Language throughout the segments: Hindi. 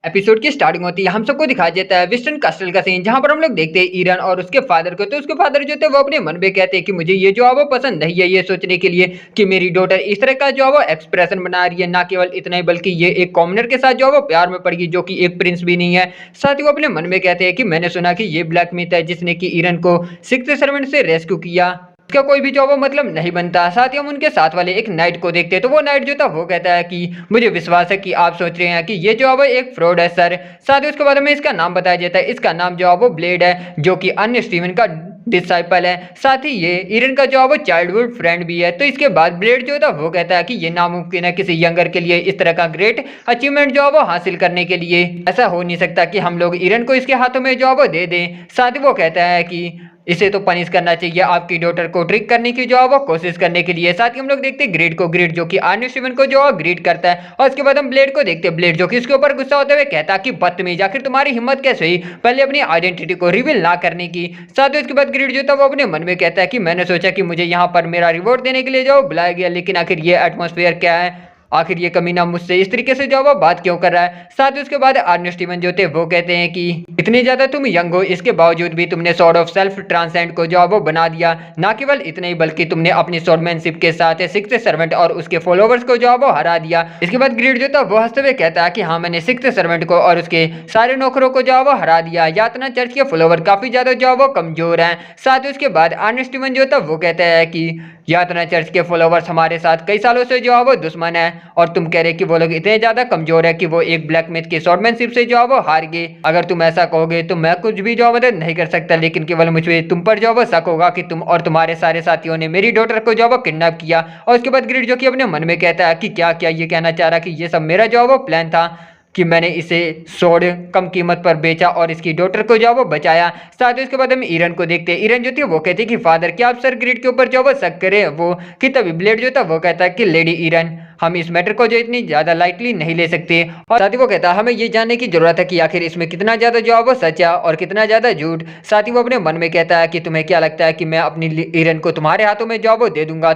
एपिसोड की स्टार्टिंग होती है, हम सबको दिखाया जाता है वेस्टर्न कास्टल का सीन, जहां पर हम लोग देखते हैं ईरान और उसके फादर को। तो उसके फादर जो थे वो अपने मन में कहते हैं कि मुझे ये जो है वो पसंद नहीं है, ये सोचने के लिए कि मेरी डॉटर इस तरह का जो है वो एक्सप्रेशन बना रही है। ना केवल इतना ही बल्कि ये एक कॉमनर के साथ जो है वो प्यार में पड़ गई, जो कि एक प्रिंस भी नहीं है। साथ ही वो अपने मन में कहते हैं कि मैंने सुना कि ये ब्लैक मिथ है जिसने की ईरान को सिक्स्थ सर्वेंट से रेस्क्यू किया, इसका कोई भी जो वो मतलब नहीं बनता। साथ ही हम उनके साथ वाले एक नाइट को देखते हैं, तो वो नाइट जो था वो कहता है कि मुझे विश्वास है कि आप सोच रहे हैं कि ये जो है वो एक फ्रॉड है सर। साथ ही उसके बाद में इसका नाम बताया जाता है, इसका नाम जो है वो ब्लेड है, जो कि अन्य स्टीवन का डिसाइपल है। साथ ही ये ईरन का जो है वो चाइल्डहुड फ्रेंड भी है। तो इसके बाद ब्लेड जो था वो कहता है कि ये नामुमकिन है किसी यंगर के लिए इस तरह का ग्रेट अचीवमेंट जो है वो हासिल करने के लिए। ऐसा हो नहीं सकता कि हम लोग ईरन को इसके हाथों में जो है वो दे दें। साथ ही वो कहता है कि इसे तो पनिश करना चाहिए आपकी डॉटर को ट्रिक करने की जो है वो कोशिश करने के लिए। साथ ही हम लोग देखते हैं ग्रेड को, ग्रेड जो कि आर्नी स्टीवन को जो है ग्रीट करता है। और उसके बाद हम ब्लेड को देखते हैं, ब्लेड जो कि इसके ऊपर गुस्सा होते हुए कहता है कि बदतमीज, आखिर तुम्हारी हिम्मत कैसे हुई पहले अपनी आइडेंटिटी को रिवील ना करने की। साथ ही उसके बाद ग्रेड जो था वो अपने मन में कहता है कि मैंने सोचा कि मुझे यहाँ पर मेरा रिवॉर्ड देने के लिए जो बुलाया गया, लेकिन आखिर ये एटमोस्फेयर क्या है, आखिर ये कमीना मुझसे इस तरीके से जो वो बात क्यों कर रहा है। साथ ही उसके बाद आर्नी स्टीवन जो थे वो कहते हैं कि इतनी ज्यादा तुम यंग हो, इसके बावजूद भी तुमने सॉर्ड ऑफ सेल्फ ट्रांसेंड को जो वो बना दिया। ना केवल इतना ही बल्कि तुमने अपनी स्वॉर्डमैनशिप के साथ सिक्स्थ सर्वेंट और उसके फॉलोवर्स को जो वो हरा दिया। इसके बाद ग्रीड जो था वो हंसते हुए कहता है कि हाँ, मैंने सिक्स्थ सर्वेंट को और उसके सारे नौकरों को जो वो हरा दिया। यातना चर्च के फॉलोवर काफी ज्यादा जो वो कमजोर हैं। साथ ही उसके बाद आर्नी स्टीवन जो था वो कहता है कि यातना चर्च के फॉलोवर्स हमारे साथ कई सालों से जो है वो दुश्मन है, और तुम कह रहे कि वो लोग इतने ज्यादा कमजोर है कि वो एक ब्लैक मिथ की स्वॉर्डमैनशिप से जो है वो हार गए। अगर तुम ऐसा कहोगे तो मैं कुछ भी जो है मदद नहीं कर सकता, लेकिन केवल मुझे तुम पर जो है वो शक होगा कि तुम और तुम्हारे सारे साथियों ने मेरी डॉटर को जो है वो किडनैप किया। और उसके बाद ग्रिड जो कि अपने मन में कहता है कि क्या क्या ये कहना चाह रहा कि ये सब मेरा जो है वो प्लान था, कि मैंने इसे सोड कम कीमत पर बेचा और इसकी डॉटर को जो वो बचाया। साथ ही उसके बाद हम ईरन को देखते हैं, ईरन जो थी वो कहती है कि फादर क्या आप सर ग्रिड के ऊपर जो वो शक करें, वो कि तभी ब्लेड जो था वो कहता है कि लेडी ईरन, हम इस मैटर को जो इतनी ज्यादा लाइटली नहीं ले सकते। और साथ ही वो कहता है हमें ये जानने की जरूरत है कि आखिर इसमें कितना ज्यादा जो है वो सच है और कितना ज्यादा झूठ। साथ ही वो अपने मन में कहता है कि तुम्हें क्या लगता है कि मैं अपनी ईरन को तुम्हारे हाथों में जो वो दे दूंगा,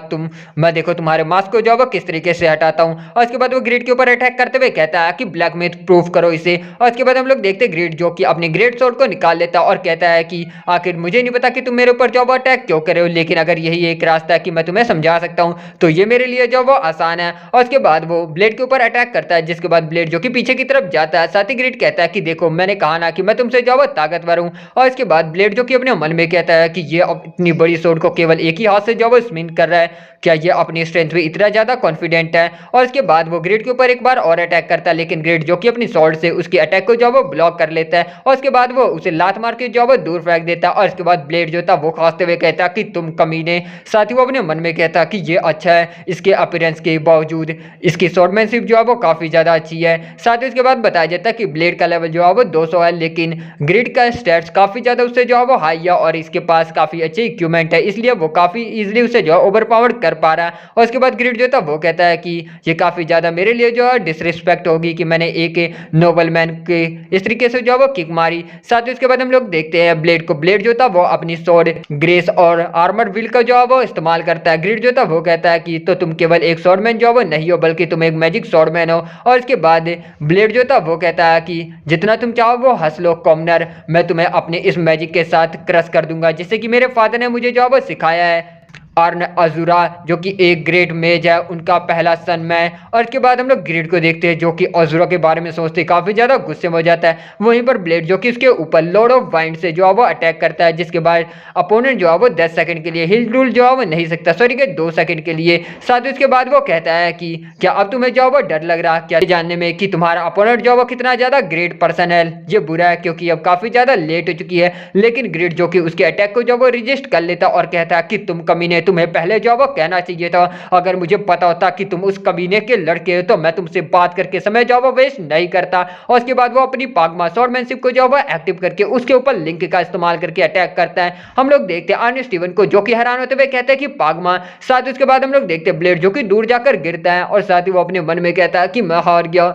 मैं देखो तुम्हारे मास्क को जो वो किस तरीके से हटाता हूँ। और उसके बाद वो ग्रिड के ऊपर अटैक करते हुए कहता है कि ब्लैक मिथ प्रूफ करो इसे। और उसके बाद हम लोग देखते हैं ग्रिड जो कि अपने ग्रेट स्वॉर्ड को निकाल लेता है और कहता है कि आखिर मुझे नहीं पता कि तुम मेरे ऊपर जो वो अटैक क्यों कर रहे हो, लेकिन अगर यही एक रास्ता है कि मैं तुम्हें समझा सकता हूँ तो ये मेरे लिए जो वो आसान है। और उसके बाद वो ब्लेड के ऊपर अटैक करता है, जिसके बाद ब्लेड जो कि पीछे की तरफ जाता है। साथ ही ग्रिड कहता है कि देखो मैंने कहा ना कि मैं तुमसे जो वो ताकतवर हूँ। और इसके बाद ब्लेड जो कि अपने मन में कहता है कि ये इतनी बड़ी स्वॉर्ड को केवल एक ही हाथ से जो वो स्विंग कर रहा है, क्या ये अपनी स्ट्रेंथ में इतना ज्यादा कॉन्फिडेंट है। और इसके बाद वो ग्रेड के ऊपर एक बार और अटैक करता है, लेकिन ग्रेड जो कि अपनी स्वॉर्ड से उसके अटैक को जो वो ब्लॉक कर लेता है। और उसके बाद वो उसे लात मार के जो वो दूर फेंक देता है। और इसके बाद ब्लेड जो था वो खांसते हुए कहता कि तुम कमीने। साथ ही वो अपने मन में कहता कि ये अच्छा है, इसके अपीयरेंस के बावजूद इसकी स्वॉर्डमैनशिप जो है वो काफी ज्यादा अच्छी है। साथ ही उसके बाद बताया जाता है कि ब्लेड का लेवल जो है वो 200 है, लेकिन ग्रेड का स्टैट्स काफी ज्यादा उससे जो है वो हाई है और इसके पास काफी अच्छे इक्विपमेंट है, इसलिए वो काफी इजीली उसे जो है ओवरपावर्ड कर पा रहा है। और उसके बाद ग्रिड जो था वो कहता है कि ये काफी ज्यादा मेरे लिए जो है डिसरिस्पेक्ट होगी कि मैंने एक नोबलमैन के इस तरीके से जो है वो किक मारी। साथ ही उसके बाद हम लोग देखते हैं ब्लेड को, ब्लेड जो था वो अपनी स्वॉर्ड ग्रेस और आर्मर व्हील का जो है वो इस्तेमाल करता है। ग्रिड जो था वो कहता है कि तो तुम केवल एक स्वॉर्डमैन जो है वो नहीं हो, बल्कि तुम एक मैजिक स्वॉर्डमैन हो। और इसके बाद ब्लेड जो था वो कहता है कि जितना तुम चाहो वो हंस लो कॉमनर, मैं तुम्हें अपने इस मैजिक के साथ क्रश कर दूंगा, जिससे कि मेरे फादर ने मुझे जो है वो सिखाया है। आर्न अजुरा जो कि एक ग्रेट मेज है, उनका पहला सन मैं। और इसके बाद हम लोग ग्रेट को देखते हैं जो कि अजुरा के बारे में सोचते काफी ज्यादा गुस्से में हो जाता है। वहीं पर ब्लेड जो कि उसके ऊपर लॉर्ड ऑफ वाइंड से जो है वो अटैक करता है, जिसके बाद अपोनेंट जो है वो 10 सेकंड के लिए हिल डुल जो है वो नहीं सकता, सॉरी के 2 सेकंड के लिए। साथ ही उसके बाद वो कहता है कि क्या अब तुम्हें जो है वो डर लग रहा क्या जानने में कि तुम्हारा अपोनेंट जो है वो कितना ज्यादा ग्रेट पर्सन है। ये बुरा है क्योंकि अब काफी ज्यादा लेट हो चुकी है, लेकिन ग्रेट जो कि उसके अटैक को जो वो रिजिस्ट कर लेता और कहता है कि तुम कमीने, तुम्हें पहले जो वो कहना चाहिए था, अगर मुझे पता होता कि तुम उस कमीने के लड़के हो तो मैं तुमसे बात करके समय जो वो वेस्ट नहीं करता। और उसके बाद वो अपनी पागमा स्वॉर्डमैनशिप को जो वो एक्टिव करके उसके ऊपर लिंक का इस्तेमाल करके अटैक करता है। हम लोग देखते हैं आर्नी स्टीवन को जो कि हैरान होते हुए कहते हैं कि पागमा। साथ उसके बाद हम लोग देखते हैं ब्लेड जो कि दूर जाकर गिरता है और साथ ही वो अपने मन में कहता है कि मैं हार गया,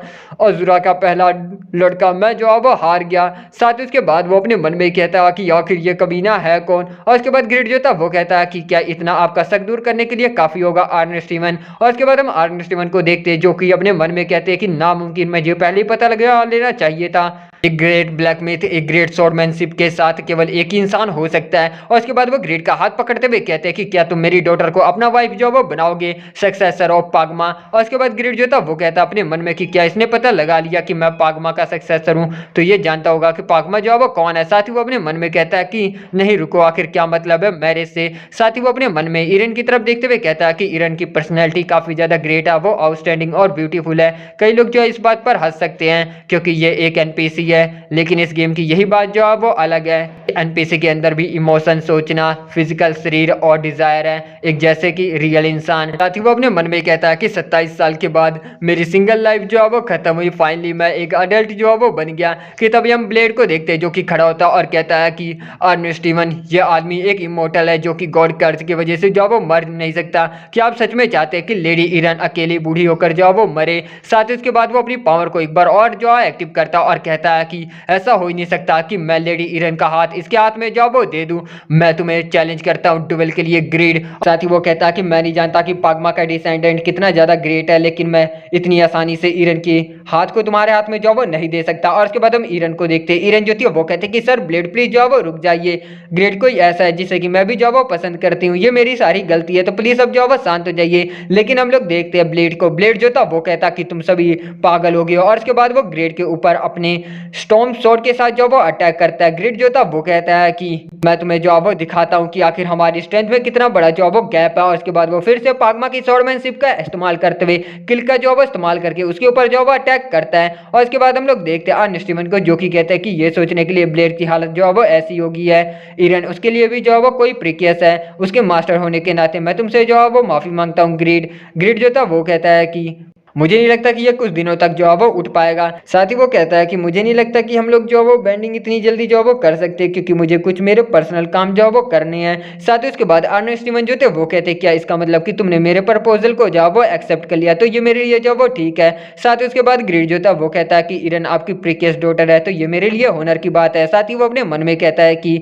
अजुरा का पहला लड़का मैं जो वो हार गया। साथ उसके बाद वो अपने मन में कहता है कि आखिर ये कमीना है कौन। और उसके बाद ग्रिड जो था वो कहता है कि क्या इतना आपका शक दूर करने के लिए काफी होगा आर्न स्टीवन। और उसके बाद हम आर्न स्टीवन को देखते हैं जो कि अपने मन में कहते हैं कि नामुमकिन, मुझे पहले ही पता लगा लेना चाहिए था। एक ग्रेट ब्लैक मिथ, एक ग्रेट स्वॉर्डमैनशिप के साथ केवल एक ही इंसान हो सकता है। और उसके बाद वो ग्रेट का हाथ पकड़ते हुए कहते हैं कि क्या तुम मेरी डॉटर को अपना वाइफ जो वो बनाओगे, सक्सेसर ऑफ पागमा। और उसके बाद ग्रेट जो था वो कहता है अपने मन में कि क्या इसने पता लगा लिया कि मैं पागमा का सक्सेसर हूँ, तो ये जानता होगा कि पागमा जो है वो कौन है। साथ ही वो अपने मन में कहता है कि नहीं रुको, आखिर क्या मतलब है मैरिज से। साथ ही वो अपने मन में ईरन की तरफ देखते हुए कहता है कि ईरन की पर्सनैलिटी काफी ज्यादा ग्रेट है, वो आउटस्टैंडिंग और ब्यूटीफुल है। कई लोग जो है इस बात पर हंस सकते हैं क्योंकि ये एक एनपीसी है, लेकिन इस गेम की यही बात जो है वो अलग है। एनपीसी के अंदर भी इमोशन, सोचना, फिजिकल शरीर और डिजायर है, एक जैसे कि रियल इंसान। साथ ही वो अपने मन में कहता है कि 27 साल के बाद मेरी सिंगल लाइफ जो है वो खत्म हुई, फाइनली मैं एक अडल्ट जो है वो बन गया। कि तभी हम ब्लेड को देखते हैं जो कि खड़ा होता है और कहता है कि आर्न स्टीवन, ये आदमी एक इमोर्टल है जो कि गॉड कर्ज की वजह से जो है वो मर नहीं सकता। क्या आप सच में चाहते हैं कि लेडी ईरन अकेली बूढ़ी होकर जो है वो मरे। साथ ही उसके बाद वो अपनी पावर को एक बार और जो है एक्टिव करता है और कहता है कि ऐसा हो ही नहीं सकता कि मैं लेडी ईरन का हाथ इसके हाथ में जो वो दे दूं। मैं तुम्हें चैलेंज करता हूं डुएल के लिए ग्रीड। साथ ही वो कहता है कि मैं नहीं जानता कि पागमा का डिसेंडेंट कितना ज्यादा ग्रेट है, लेकिन मैं इतनी आसानी से ईरन के हाथ को तुम्हारे हाथ में जो वो नहीं दे सकता। और उसके बाद हम ईरन को देखते हैं। ईरन जो थी वो कहते हैं कि सर ब्लेड प्लीज जो वो रुक जाइए, ग्रेड कोई ऐसा है जिसे कि मैं भी जो वो पसंद करती हूँ, ये मेरी सारी गलती है, तो प्लीज अब जो वो शांत हो जाइए। लेकिन हम लोग देखते हैं ब्लेड को, ब्लेड जो था वो कहता कि तुम सभी पागल हो गए हो। और उसके बाद वो ग्रेड के ऊपर अपने स्टॉर्म स्वॉर्ड के साथ जो वो अटैक करता है। ग्रेड जो था वो कहता है कि मैं तुम्हें जो वो दिखाता हूँ कि आखिर हमारी स्ट्रेंथ में कितना बड़ा जो वो गैप है। और उसके बाद वो फिर से पागमा की स्वॉर्डमैनशिप का इस्तेमाल करते हुए किल का जो वो इस्तेमाल करके उसके ऊपर जो वो अटैक करता है। और इसके बाद हम लोग देखते हैं आर्न स्टीवन को जो कि कहते हैं कि ये सोचने के लिए ब्लेड की हालत जो है वो ऐसी होगी है ईरन, उसके लिए भी जो है वो कोई प्रीकियस है। उसके मास्टर होने के नाते मैं तुमसे जो है वो माफी मांगता हूँ ग्रीड। ग्रीड जो था वो कहता है कि मुझे नहीं लगता कि ये कुछ दिनों तक जो है वो उठ पाएगा। साथ ही वो कहता है कि मुझे नहीं लगता कि हम लोग जो है वो बेंडिंग इतनी जल्दी जो है वो कर सकते हैं, क्योंकि मुझे कुछ मेरे पर्सनल काम जो है वो करने हैं। साथ ही उसके बाद आर्न स्टीवन जो थे वो कहते हैं क्या इसका मतलब कि तुमने मेरे प्रपोजल को जो है वो एक्सेप्ट कर लिया, तो ये मेरे लिए जो है वो ठीक है। साथ ही उसके बाद ग्रीड जो था वो कहता है कि ईरन आपकी प्रीकियस डॉटर है, तो ये मेरे लिए होनर की बात है। साथ ही वो अपने मन में कहता है कि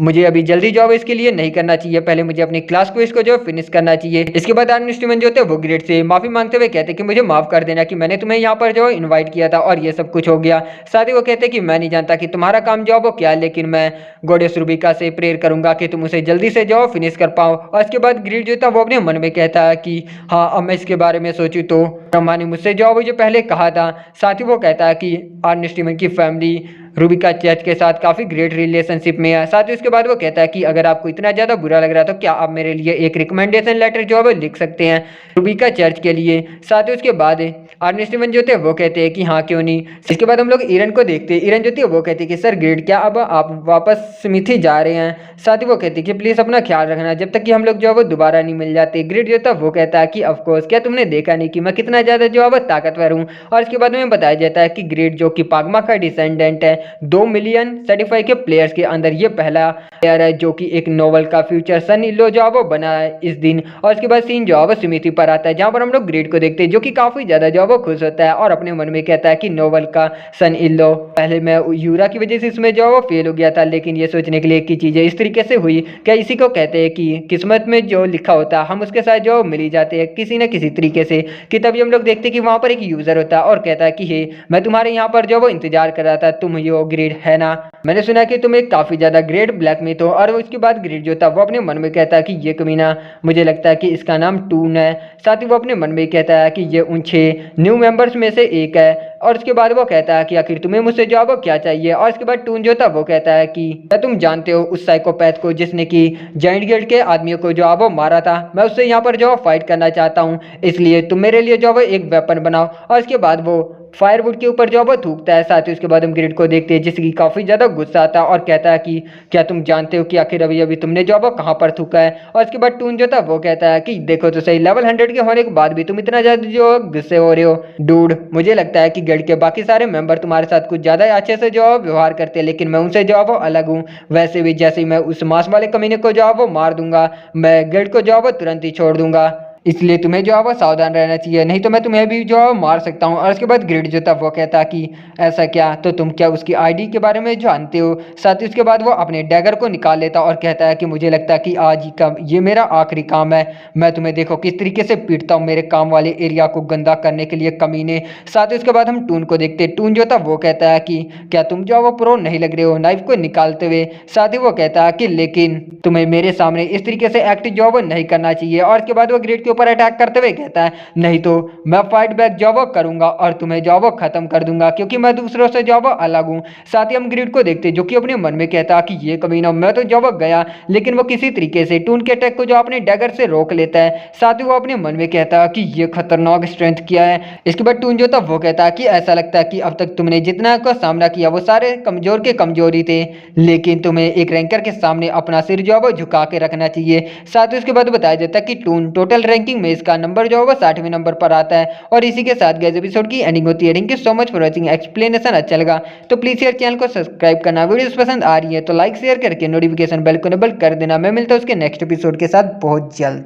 मुझे अभी जल्दी जॉब इसके लिए नहीं करना चाहिए, पहले मुझे अपनी क्लास को इसको जो फिनिश करना चाहिए। इसके बाद आर्न स्टीवन जो थे वो ग्रेड से माफी मांगते हुए कहते कि मुझे माफ कर देना कि मैंने तुम्हें यहाँ पर जो इनवाइट किया था और ये सब कुछ हो गया। साथ ही वो कहते कि मैं नहीं जानता कि तुम्हारा काम जो वो क्या है, लेकिन मैं गॉडेस रूबिका से प्रेयर करूंगा कि तुम उसे जल्दी से जो फिनिश कर पाओ। और इसके बाद ग्रेड जो था वो अपने मन में कहता है कि हाँ अब मैं इसके बारे में सोचूं तो ब्रह्मा ने मुझसे जो पहले कहा था। साथ ही वो कहता है कि आर्न स्टीवन की फैमिली रूबिका चर्च के साथ काफ़ी ग्रेट रिलेशनशिप में है। साथ ही उसके बाद वो कहता है कि अगर आपको इतना ज़्यादा बुरा लग रहा है तो क्या आप मेरे लिए एक रिकमेंडेशन लेटर जो है वो लिख सकते हैं रूबिका चर्च के लिए। साथ ही उसके बाद आर्न स्टीवन जो थे वो कहते हैं कि हाँ क्यों नहीं। इसके बाद हम लोग ईरन को देखते हैं। ईरन जो थी वो कहती है कि सर ग्रेड क्या अब आप वापस स्मिथी जा रहे हैं। साथ ही वो कहती है कि प्लीज़ अपना ख्याल रखना जब तक कि हम लोग जो है वो दोबारा नहीं मिल जाते। ग्रेड जो था वो कहता है कि ऑफकोर्स, क्या तुमने देखा नहीं कि मैं कितना ज़्यादा जो है वो ताकतवर हूँ। और इसके बाद में बताया जाता है कि ग्रेड जो कि पागमा का डिसेंडेंट है, 2 मिलियन सर्टिफाई के प्लेयर्स के अंदर ये पहला प्लेयर है जो कि एक नोवेल का फ्यूचर सन इल्लो जो है वो बना है इस दिन। और इसके बाद सीन जो है वो स्मिथी पर आता है जहाँ पर हम लोग ग्रेड को देखते हैं जो कि काफ़ी ज़्यादा जो है वो खुश होता है और अपने मन में कहता है कि नोवेल का सन इल्लो, पहले मैं यूरा की वजह से इसमें जो है वो फेल हो गया था, लेकिन ये सोचने के लिए कि चीज़ें इस तरीके से हुई। क्या इसी को कहते हैं कि किस्मत में जो लिखा होता है हम उसके साथ जो मिल ही जाते हैं किसी न किसी तरीके से। कि तभी हम लोग देखते हैं कि वहाँ पर एक यूज़र होता है और कहता है कि हे मैं तुम्हारे यहाँ पर जो वो इंतजार कर रहा था, तुम यो ग्रेड है ना, मैंने सुना कि तुम एक काफ़ी ज़्यादा ग्रेट ब्लैक मिथ हो। और उसके बाद ग्रेड जो था वो अपने मन में कहता है कि ये कमीना, मुझे लगता है कि इसका नाम टून है। साथ ही वो अपने मन में कहता है कि ये उन 6 न्यू मेंबर्स में से एक है। और उसके बाद वो कहता है कि आखिर तुम्हें मुझसे जो वो क्या चाहिए। और उसके बाद टून जो था वो कहता है कि क्या तुम जानते हो उस साइकोपैथ को जिसने कि जाइंट गिल्ड के आदमियों को जो वो मारा था, मैं उससे यहाँ पर जो फाइट करना चाहता हूँ, इसलिए तुम मेरे लिए जो वो एक वेपन बनाओ। और उसके बाद वो फायरवुड के ऊपर जो वो थूकता है। साथ ही उसके बाद हम ग्रेड को देखते हैं जिसकी काफ़ी ज़्यादा गुस्सा आता है और कहता है कि क्या तुम जानते हो कि आखिर अभी अभी तुमने जो वो कहाँ पर थूका है। और उसके बाद टून जो था वो कहता है कि देखो तो सही, लेवल 100 के होने के बाद भी तुम इतना ज़्यादा जो गुस्से हो रहे हो डूड। मुझे लगता है कि गिल्ड के बाकी सारे मेंबर तुम्हारे साथ कुछ ज़्यादा अच्छे से जो व्यवहार करते हैं, लेकिन मैं उनसे जो वो अलग हूँ। वैसे भी जैसे ही मैं उस मांस वाले कमीने को जो वो मार दूंगा, मैं गिल्ड को जो वो तुरंत ही छोड़ दूंगा। इसलिए तुम्हें जो है वो सावधान रहना चाहिए, नहीं तो मैं तुम्हें भी जो है मार सकता हूँ। और उसके बाद ग्रिड जो था वो कहता कि ऐसा क्या, तो तुम क्या उसकी आईडी के बारे में जानते हो? साथ ही उसके बाद वो अपने डैगर को निकाल लेता और कहता है कि मुझे लगता है कि आज ही का ये मेरा आखिरी काम है। मैं तुम्हें देखो किस तरीके से पीटता हूँ मेरे काम वाले एरिया को गंदा करने के लिए, कमीने। साथ ही उसके बाद हम टून को देखते, टून जो था वो कहता है कि क्या तुम जो है वो प्रो नहीं लग रहे हो नाइफ को निकालते हुए। साथ ही वो कहता है कि लेकिन तुम्हें मेरे सामने इस तरीके से एक्ट जो है वो नहीं करना चाहिए। और उसके बाद वो ग्रिड के ऊपर अटैक करते हुए कहता है नहीं तो मैं फाइट बैक जो है वो करूंगा और तुम्हें जो है वो खत्म कर दूंगा, क्योंकि मैं दूसरों से जो है वो अलग हूँ। साथ ही हम ग्रिड को देखते जो कि अपने मन में कहता है कि ये कमीना, मैं तो जो है वो गया, लेकिन वो किसी तरीके से टून के अटैक को जो अपने डैगर से रोक लेता है। साथ ही वो अपने मन में कहता है कि ये खतरनाक स्ट्रेंथ किया है। इसके बाद टून जो था वो कहता है कि ऐसा लगता है कि अब तक तुमने जितना का सामना किया वो सारे कमजोर के कमजोरी थे, लेकिन तुम्हें एक रैंकर के सामने अपना सिर जो है वो झुका के रखना चाहिए। साथ ही उसके बाद बताया जाता है कि टून टोटल रैंकिंग में इसका नंबर जो है वो 60वें नंबर पर आता है। और इसी के साथ गाइस एपिसोड की एंडिंग होती है। Thank you so much for watching, explanation अच्छा लगा तो प्लीज यार चैनल को सब्सक्राइब करना, वीडियोस पसंद आ रही है तो लाइक शेयर करके नोटिफिकेशन बेल को इनेबल कर देना। मैं मिलता हूँ उसके नेक्स्ट एपिसोड के साथ बहुत जल्द।